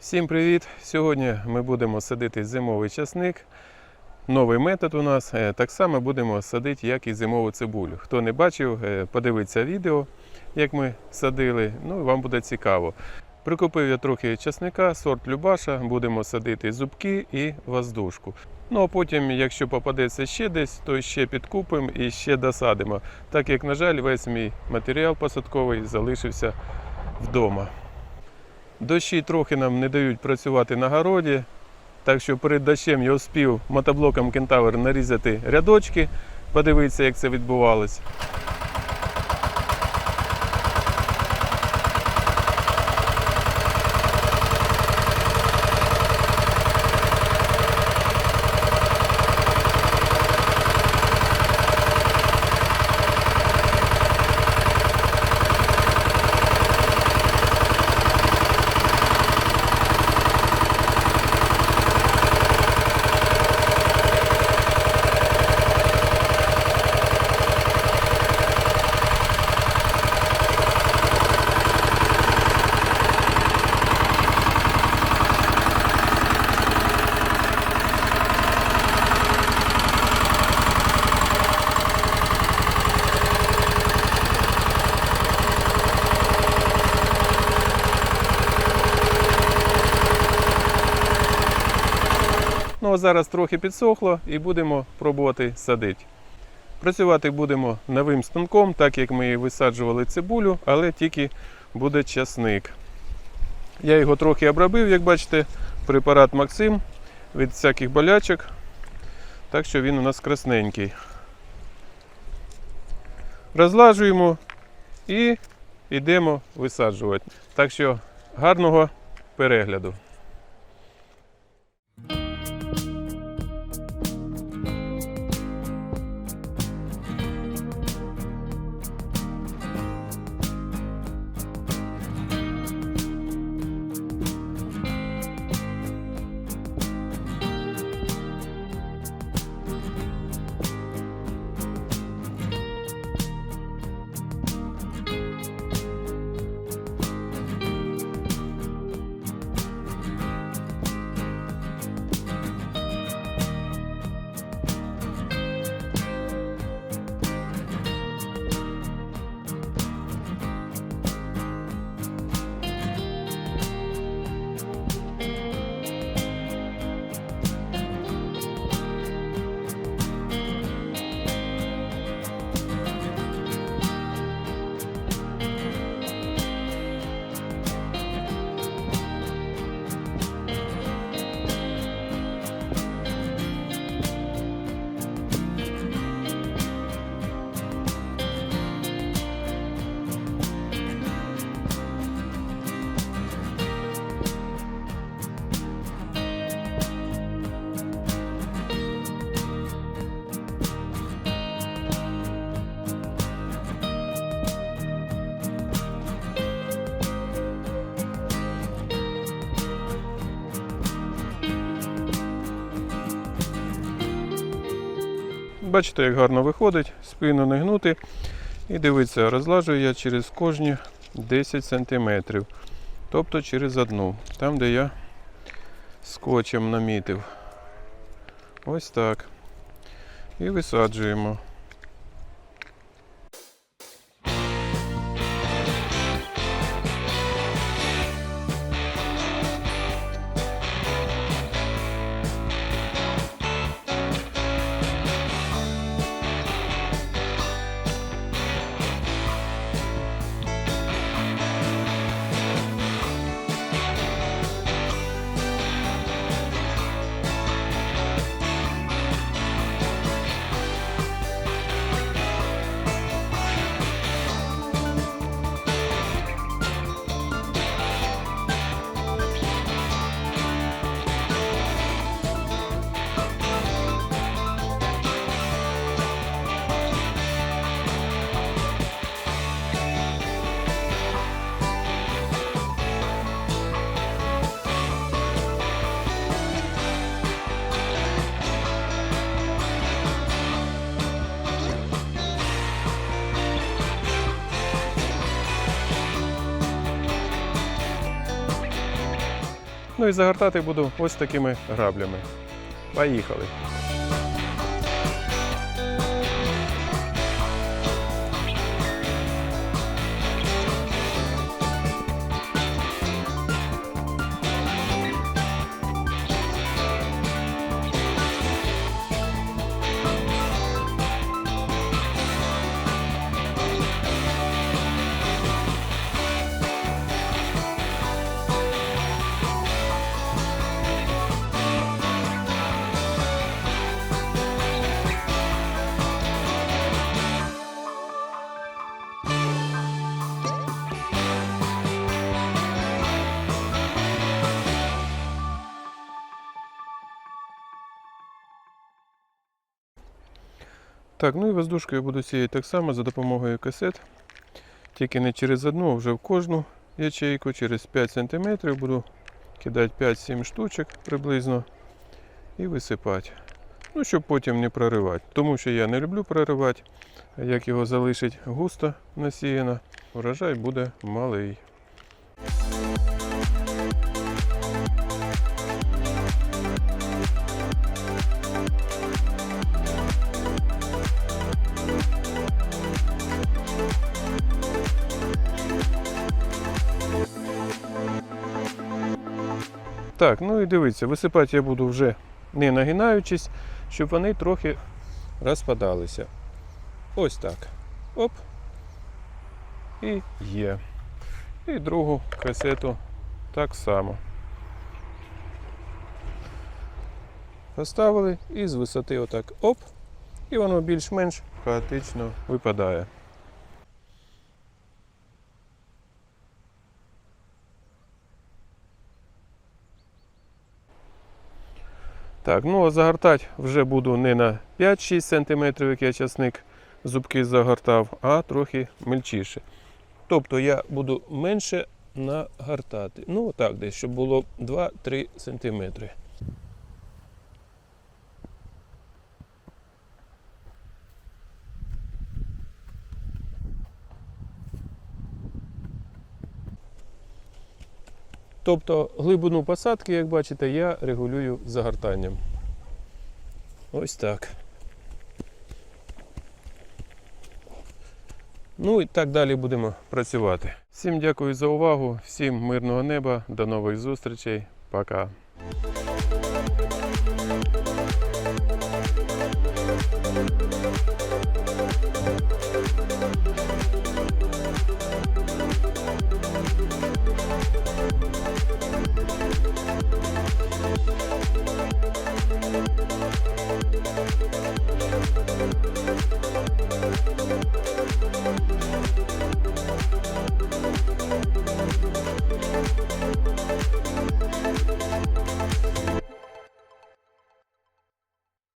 Всім привіт! Сьогодні ми будемо садити зимовий часник. Новий метод у нас. Так само будемо садити, як і зимову цибулю. Хто не бачив, подивіться відео, як ми садили, вам буде цікаво. Прикупив я трохи часника, сорт Любаша, будемо садити зубки і воздушку. А потім, якщо попадеться ще десь, то ще підкупимо і ще досадимо. Так як, на жаль, весь мій матеріал посадковий залишився вдома. Дощі трохи нам не дають працювати на городі, так що перед дощем я успів мотоблоком Кентавр нарізати рядочки, подивитися, як це відбувалося. А зараз трохи підсохло і будемо пробувати садити. Працювати будемо новим станком, так як ми висаджували цибулю, але тільки буде часник. Я його трохи обробив, як бачите, препарат Максим від всяких болячок, так що він у нас красненький. Розлажуємо і йдемо висаджувати. Так що гарного перегляду. Бачите, як гарно виходить, спину не гнути. І дивіться, розлажую я через кожні 10 см. Тобто через одну. Там, де я скотчем намітив. Ось так. І висаджуємо. Ну і загортати буду ось такими граблями. Поїхали! Так, ну і воздушку я буду сіяти так само за допомогою касет. Тільки не через одну, а вже в кожну ячейку, через 5 см буду кидати 5-7 штучок приблизно і висипати. Ну, щоб потім не проривати. Тому що я не люблю проривати, а як його залишить густо насіяно, урожай буде малий. Так, ну і дивіться, висипати я буду вже не нагинаючись, щоб вони трохи розпадалися. Ось так. Оп. І є. І другу касету так само. Поставили і з висоти отак оп. І воно більш-менш хаотично випадає. Так, ну а загортати вже буду не на 5-6 см, як я часник зубки загортав, а трохи мельчіше. Тобто я буду менше нагортати. Ну так десь, щоб було 2-3 см. Тобто глибину посадки, як бачите, я регулюю загортанням. Ось так. Ну і так далі будемо працювати. Всім дякую за увагу, всім мирного неба, до нових зустрічей, пока.